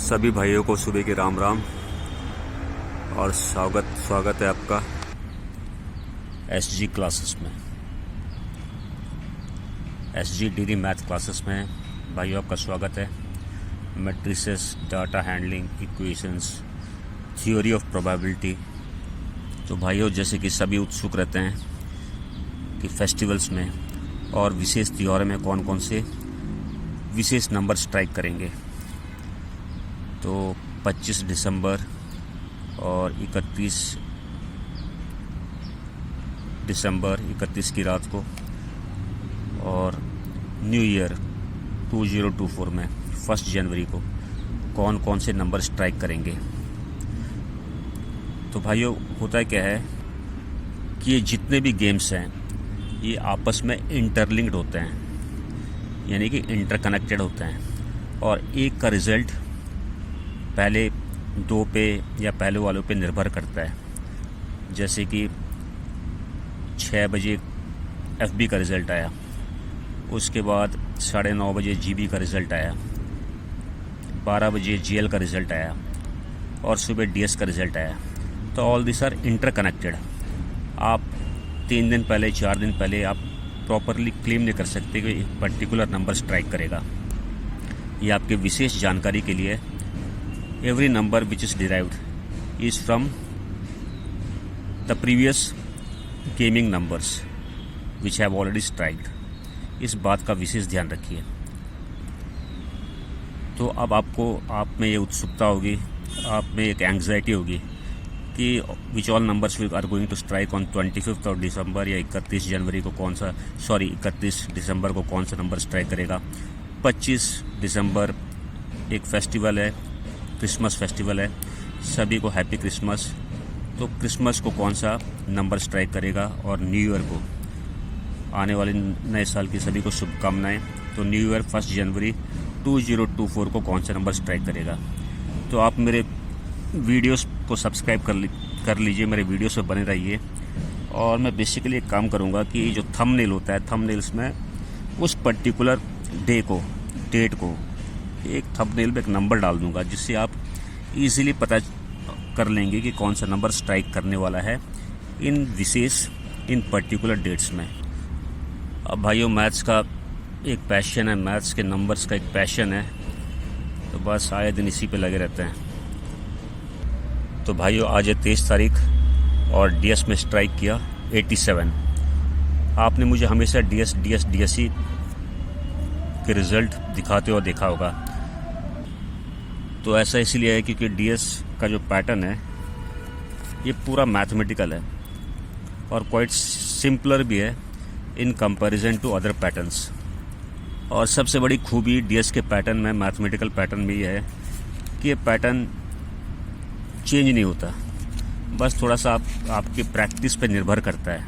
सभी भाइयों को सुबह के राम राम और स्वागत है आपका एसजी क्लासेस में। एसजी डीडी मैथ क्लासेस में भाइयों आपका स्वागत है। Matrices, data handling, equations, theory of probability. तो भाइयों, जैसे कि सभी उत्सुक रहते हैं कि फेस्टिवल्स में और विशेष त्योहारों में कौन कौन से विशेष नंबर स्ट्राइक करेंगे। तो 25 दिसंबर और 31 दिसंबर 31 की रात को और न्यू ईयर 2024 में 1 जनवरी को कौन कौन से नंबर स्ट्राइक करेंगे। तो भाइयों, होता क्या है कि ये जितने भी गेम्स हैं ये आपस में इंटरलिंक्ड होते हैं, यानी कि इंटरकनेक्टेड होते हैं और एक का रिज़ल्ट पहले दो पे या पहले वालों पे निर्भर करता है। जैसे कि 6 बजे FB का रिज़ल्ट आया, उसके बाद 9:30 बजे GB का रिज़ल्ट आया, 12 बजे GL का रिज़ल्ट आया और सुबह DS का रिज़ल्ट आया। तो ऑल दिस आर इंटरकनेक्टेड। आप 3 दिन पहले 4 दिन पहले आप प्रॉपरली क्लेम नहीं कर सकते कि एक पर्टिकुलर नंबर स्ट्राइक करेगा। ये आपके विशेष जानकारी के लिए, every number which is derived is from the previous gaming numbers which have already striked। इस बात का विशेष ध्यान रखिए। तो अब आप में ये उत्सुकता होगी, आप में एक एंग्जाइटी होगी कि which all numbers are going to strike on 25 of December या 31 जनवरी को 31 दिसंबर को कौन सा नंबर स्ट्राइक करेगा। 25 दिसंबर एक फेस्टिवल है, क्रिसमस फेस्टिवल है, सभी को हैप्पी क्रिसमस। तो क्रिसमस को कौन सा नंबर स्ट्राइक करेगा और न्यू ईयर को, आने वाले नए साल की सभी को शुभकामनाएं। तो न्यू ईयर 1 जनवरी 2024 को कौन सा नंबर स्ट्राइक करेगा। तो आप मेरे वीडियोस को सब्सक्राइब कर लीजिए, मेरे वीडियोस पे बने रहिए। और मैं बेसिकली एक काम करूँगा कि जो थंबनेल होता है, थंबनेल्स में उस पर्टिकुलर डेट को एक थंबनेल में एक नंबर डाल दूंगा, जिससे आप इजीली पता कर लेंगे कि कौन सा नंबर स्ट्राइक करने वाला है इन पर्टिकुलर डेट्स में। अब भाइयों, मैथ्स का एक पैशन है, मैथ्स के नंबर्स का एक पैशन है, तो बस आए दिन इसी पे लगे रहते हैं। तो भाइयों, आज है 23 तारीख और DS में स्ट्राइक किया 87। आपने मुझे हमेशा DS ही के रिज़ल्ट दिखाते हुए देखा होगा। तो ऐसा इसलिए है क्योंकि DS का जो पैटर्न है ये पूरा मैथमेटिकल है और क्वाइट सिंपलर भी है in comparison to other patterns. और सबसे बड़ी खूबी DS के पैटर्न में, मैथमेटिकल पैटर्न में ये है कि ये पैटर्न चेंज नहीं होता, बस थोड़ा सा आपकी प्रैक्टिस पे निर्भर करता है।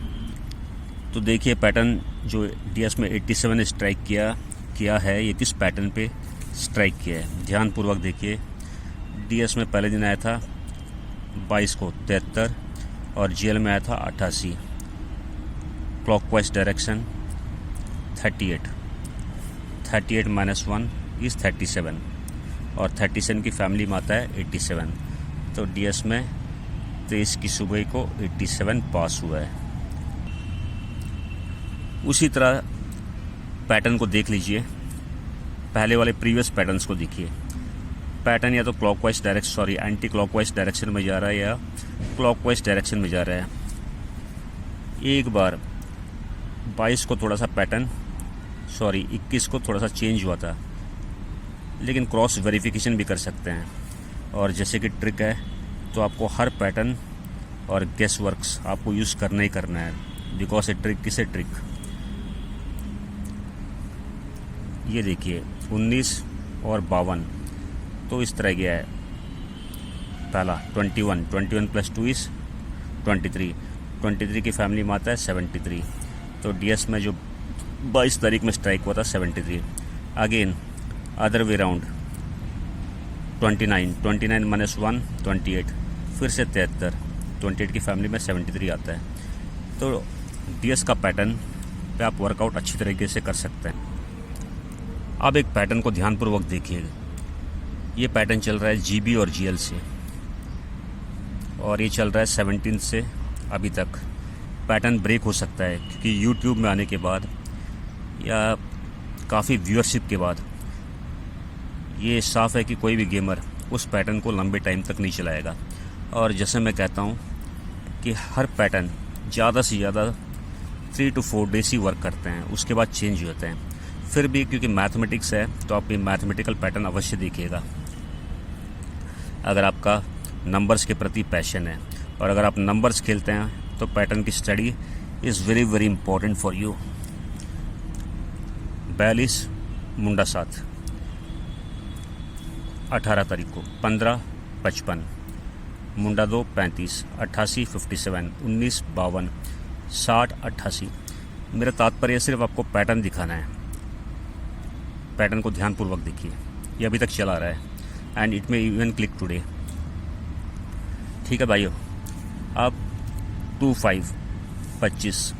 तो देखिए, पैटर्न जो DS में 87 स्ट्राइक किया है, ये किस पैटर्न पे स्ट्राइक किया है, ध्यानपूर्वक देखिए। DS में पहले दिन आया था 22 को 73 और GL में आया था 88। क्लॉकवाइज डायरेक्शन 38 - 1 इज़ 37 और 37 की फैमिली में आता है 87। तो DS में 23 की सुबह को 87 पास हुआ है। उसी तरह पैटर्न को देख लीजिए, पहले वाले प्रीवियस पैटर्न्स को देखिए। पैटर्न या तो एंटी क्लॉकवाइज डायरेक्शन में जा रहा है या क्लॉकवाइज डायरेक्शन में जा रहा है। एक बार 22 को थोड़ा सा 21 को थोड़ा सा चेंज हुआ था, लेकिन क्रॉस वेरिफिकेशन भी कर सकते हैं। और जैसे कि ट्रिक है, तो आपको हर पैटर्न और गेस वर्क्स आपको यूज़ करना ही करना है, बिकॉज ए ट्रिक किसे ट्रिक। ये देखिए 19 और 52, तो इस तरह गया है। पहला 21 + 2 इज़ 23 की फैमिली में आता है 73। तो DS में जो 22 तारीख में स्ट्राइक हुआ था 73। अगेन अदर वे राउंड 29 - 1 28, फिर से 73, 28 की फैमिली में 73 आता है। तो DS का पैटर्न पे आप वर्कआउट अच्छी तरीके से कर सकते हैं। अब एक पैटर्न को ध्यानपूर्वक देखिए। ये पैटर्न चल रहा है GB और GL से, और ये चल रहा है 17 से अभी तक। पैटर्न ब्रेक हो सकता है क्योंकि YouTube में आने के बाद या काफ़ी व्यूअरशिप के बाद ये साफ़ है कि कोई भी गेमर उस पैटर्न को लंबे टाइम तक नहीं चलाएगा। और जैसे मैं कहता हूँ कि हर पैटर्न ज़्यादा से ज़्यादा 3 to 4 डेज़ ही वर्क करते हैं, उसके बाद चेंज होते हैं। फिर भी क्योंकि मैथमेटिक्स है तो आप ये मैथमेटिकल पैटर्न अवश्य देखिएगा अगर आपका नंबर्स के प्रति पैशन है। और अगर आप नंबर्स खेलते हैं तो पैटर्न की study is very very important for you. 42 मुंडा 7 18 तारीख को, 15 55, मुंडा 2 35, 88 57, 19 52, 60 88। मेरा तात्पर्य सिर्फ आपको पैटर्न दिखाना है। पैटर्न को ध्यानपूर्वक देखिए, ये अभी तक चला रहा है and it may even click today. ठीक है भाइयों, अब 25 25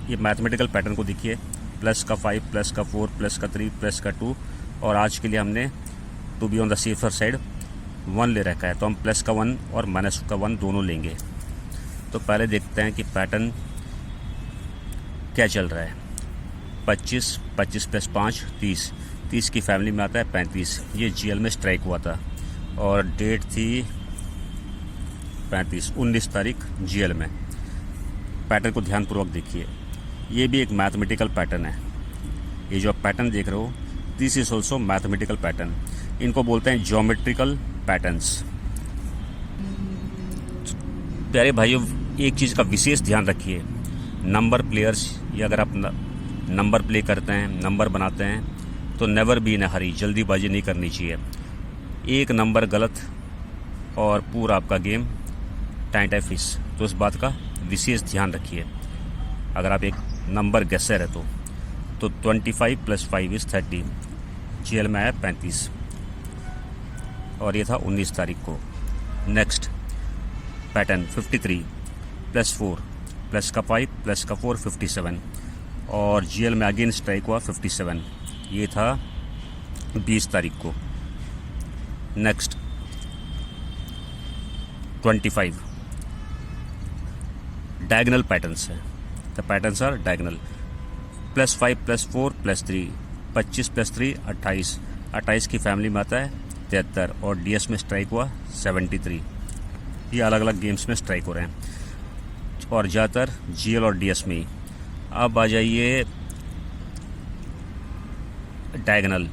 ये मैथमेटिकल पैटर्न को देखिए, प्लस का 5 प्लस का 4 प्लस का 3 प्लस का 2, और आज के लिए हमने to be on the safer side 1 ले रखा है, तो हम प्लस का 1 और माइनस का 1 दोनों लेंगे। तो पहले देखते हैं कि पैटर्न क्या चल रहा है। 25 25 प्लस 5 30, 30 की फैमिली में आता है 35। ये GL में स्ट्राइक हुआ था और डेट थी 35 19 तारीख GL में। पैटर्न को ध्यानपूर्वक देखिए, ये भी एक मैथमेटिकल पैटर्न है। ये जो आप पैटर्न देख रहे हो, this is also mathematical pattern. इनको बोलते हैं ज्योमेट्रिकल पैटर्न्स। प्यारे भाइयों, एक चीज़ का विशेष ध्यान रखिए, नंबर प्लेयर्स, या अगर आप नंबर प्ले करते हैं, नंबर बनाते हैं, तो नेवर बी इन अ हरी, जल्दीबाजी नहीं करनी चाहिए। एक नंबर गलत और पूरा आपका गेम टाइम टाइम फिश। तो इस बात का विशेष ध्यान रखिए अगर आप एक नंबर गेसर है तो 25 प्लस 5 इज़ 30, GL में आया 35, और ये था 19 तारीख को। नेक्स्ट पैटर्न 53 प्लस 4 प्लस का 5 प्लस का 4 57, और GL में अगेन स्ट्राइक हुआ 57, ये था 20 तारीख को। नेक्स्ट 25 डायगोनल पैटर्न्स है, the patterns are diagonal. Plus 5 plus 4 plus 3, 25 plus 3 28, 28 की फैमिली में आता है 73, और DS में स्ट्राइक हुआ 73। ये अलग अलग गेम्स में स्ट्राइक हो रहे हैं और ज़्यादातर GL और DS में ही। अब आ जाइए डायगोनल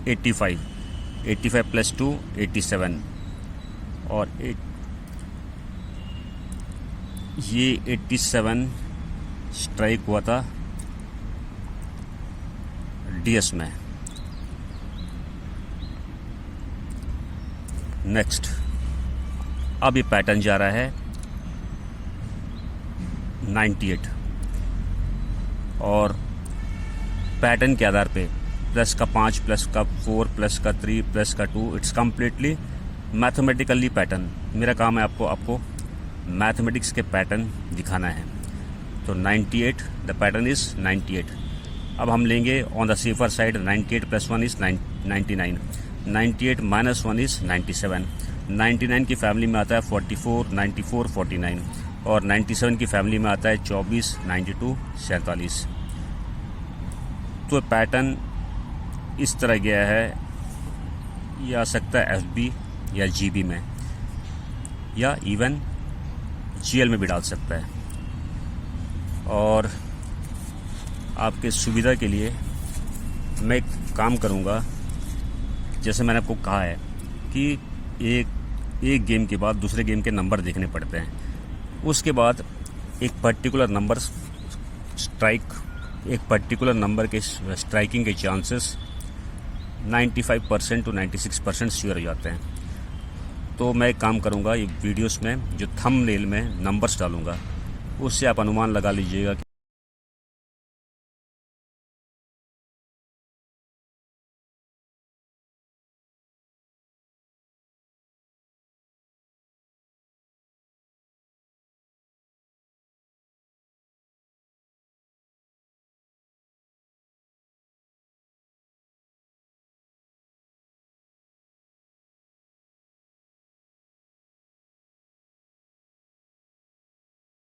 85 प्लस 2 87, और ये 87 स्ट्राइक हुआ था DS में। नेक्स्ट अब ये पैटर्न जा रहा है 98, और पैटर्न के आधार पे प्लस का 5 प्लस का 4 प्लस का 3 प्लस का 2, इट्स कम्प्लीटली मैथमेटिकली पैटर्न। मेरा काम है आपको मैथमेटिक्स के पैटर्न दिखाना है। तो 98, द पैटर्न इज़ 98। अब हम लेंगे on the safer side, 98 plus 1 is 99, 98 minus 1 is 97, 99 की फैमिली में आता है 44 94 49, और 97 की फैमिली में आता है 24 92 47। तो पैटर्न इस तरह गया है, ये आ सकता है FB या GB में, या इवन GL में भी डाल सकता है। और आपके सुविधा के लिए मैं एक काम करूँगा, जैसे मैंने आपको कहा है कि एक गेम के बाद दूसरे गेम के नंबर देखने पड़ते हैं। उसके बाद एक पर्टिकुलर नंबर एक पर्टिकुलर नंबर के स्ट्राइकिंग के चांसेस 95% to 96% श्योर हो जाते हैं। तो मैं एक काम करूँगा, ये वीडियोस में जो थंबनेल में नंबर्स डालूँगा, उससे आप अनुमान लगा लीजिएगा कि